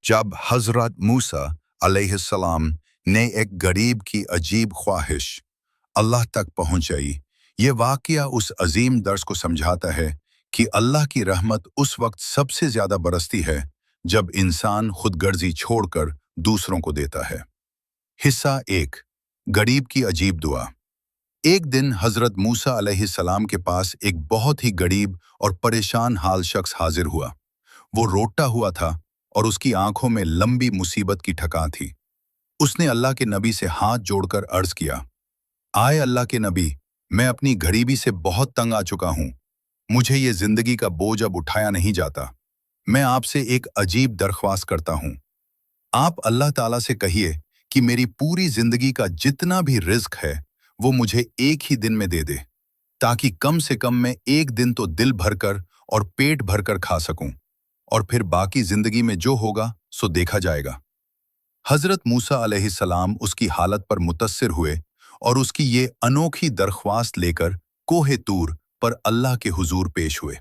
جب حضرت موسیٰ علیہ السلام نے ایک غریب کی عجیب خواہش اللہ تک پہنچائی، یہ واقعہ اس عظیم درس کو سمجھاتا ہے کہ اللہ کی رحمت اس وقت سب سے زیادہ برستی ہے جب انسان خود غرضی چھوڑ کر دوسروں کو دیتا ہے۔ حصہ 1، غریب کی عجیب دعا۔ ایک دن حضرت موسیٰ علیہ السلام کے پاس ایک بہت ہی غریب اور پریشان حال شخص حاضر ہوا۔ وہ روٹا ہوا تھا اور اس کی آنکھوں میں لمبی مصیبت کی ٹھکان تھی۔ اس نے اللہ کے نبی سے ہاتھ جوڑ کر عرض کیا، آئے اللہ کے نبی، میں اپنی غریبی سے بہت تنگ آ چکا ہوں۔ مجھے یہ زندگی کا بوجھ اب اٹھایا نہیں جاتا۔ میں آپ سے ایک عجیب درخواست کرتا ہوں۔ آپ اللہ تعالیٰ سے کہیے کہ میری پوری زندگی کا جتنا بھی رزق ہے وہ مجھے ایک ہی دن میں دے دے، تاکہ کم سے کم میں ایک دن تو دل بھر کر اور پیٹ بھر کر کھا سکوں، اور پھر باقی زندگی میں جو ہوگا سو دیکھا جائے گا۔ حضرت موسیٰ علیہ السلام اس کی حالت پر متاثر ہوئے اور اس کی یہ انوکھی درخواست لے کر کوہ طور پر اللہ کے حضور پیش ہوئے۔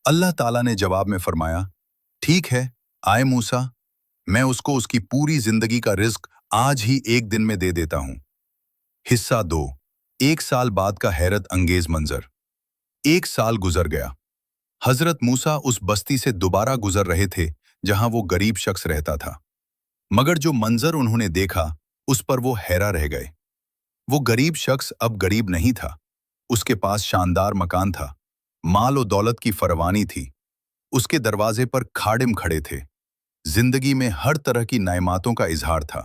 اللہ تعالیٰ نے جواب میں فرمایا، ٹھیک ہے، آئے موسیٰ، میں اس کو اس کی پوری زندگی کا رزق آج ہی ایک دن میں دے دیتا ہوں۔ حصہ 2، 1 سال بعد کا حیرت انگیز منظر۔ 1 سال گزر گیا۔ حضرت موسیٰ اس بستی سے دوبارہ گزر رہے تھے جہاں وہ غریب شخص رہتا تھا، مگر جو منظر انہوں نے دیکھا اس پر وہ حیرہ رہ گئے۔ وہ غریب شخص اب غریب نہیں تھا، اس کے پاس شاندار مکان تھا، مال و دولت کی فراوانی تھی، اس کے دروازے پر خادم کھڑے تھے، زندگی میں ہر طرح کی نعمتوں کا اظہار تھا۔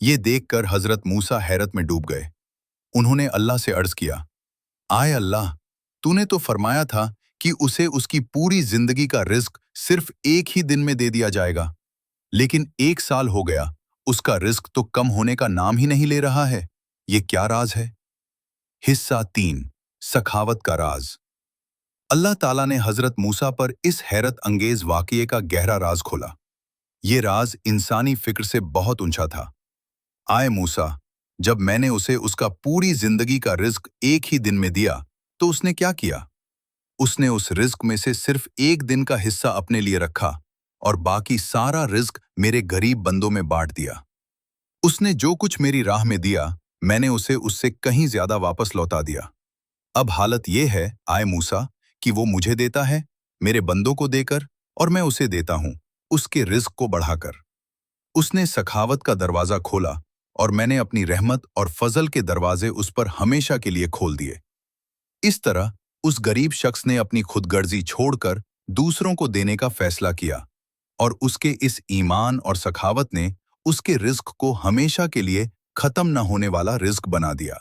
یہ دیکھ کر حضرت موسیٰ حیرت میں ڈوب گئے۔ انہوں نے اللہ سے عرض کیا، آئے اللہ، تو نے تو فرمایا تھا کہ اسے اس کی پوری زندگی کا رزق صرف ایک ہی دن میں دے دیا جائے گا، لیکن 1 سال ہو گیا، اس کا رزق تو کم ہونے کا نام ہی نہیں لے رہا ہے۔ یہ کیا راز ہے؟ حصہ 3، سخاوت کا راز۔ اللہ تعالیٰ نے حضرت موسیٰ پر اس حیرت انگیز واقعے کا گہرا راز کھولا۔ یہ راز انسانی فکر سے بہت اونچا تھا۔ آئے موسیٰ، جب میں نے اسے اس کا پوری زندگی کا رزق ایک ہی دن میں دیا تو اس نے کیا کیا؟ اس نے اس رزق میں سے صرف ایک دن کا حصہ اپنے لیے رکھا اور باقی سارا رزق میرے غریب بندوں میں بانٹ دیا۔ اس نے جو کچھ میری راہ میں دیا، میں نے اسے اس سے کہیں زیادہ واپس لوٹا دیا۔ اب حالت یہ ہے، آئے موسیٰ، کہ وہ مجھے دیتا ہے میرے بندوں کو دے کر، اور میں اسے دیتا ہوں اس کے رزق کو بڑھا کر۔ اس نے سخاوت کا دروازہ کھولا اور میں نے اپنی رحمت اور فضل کے دروازے اس پر ہمیشہ کے لیے کھول دیے۔ اس طرح اس غریب شخص نے اپنی خود غرضی چھوڑ کر دوسروں کو دینے کا فیصلہ کیا، اور اس کے اس ایمان اور سخاوت نے اس کے رزق کو ہمیشہ کے لیے ختم نہ ہونے والا رزق بنا دیا۔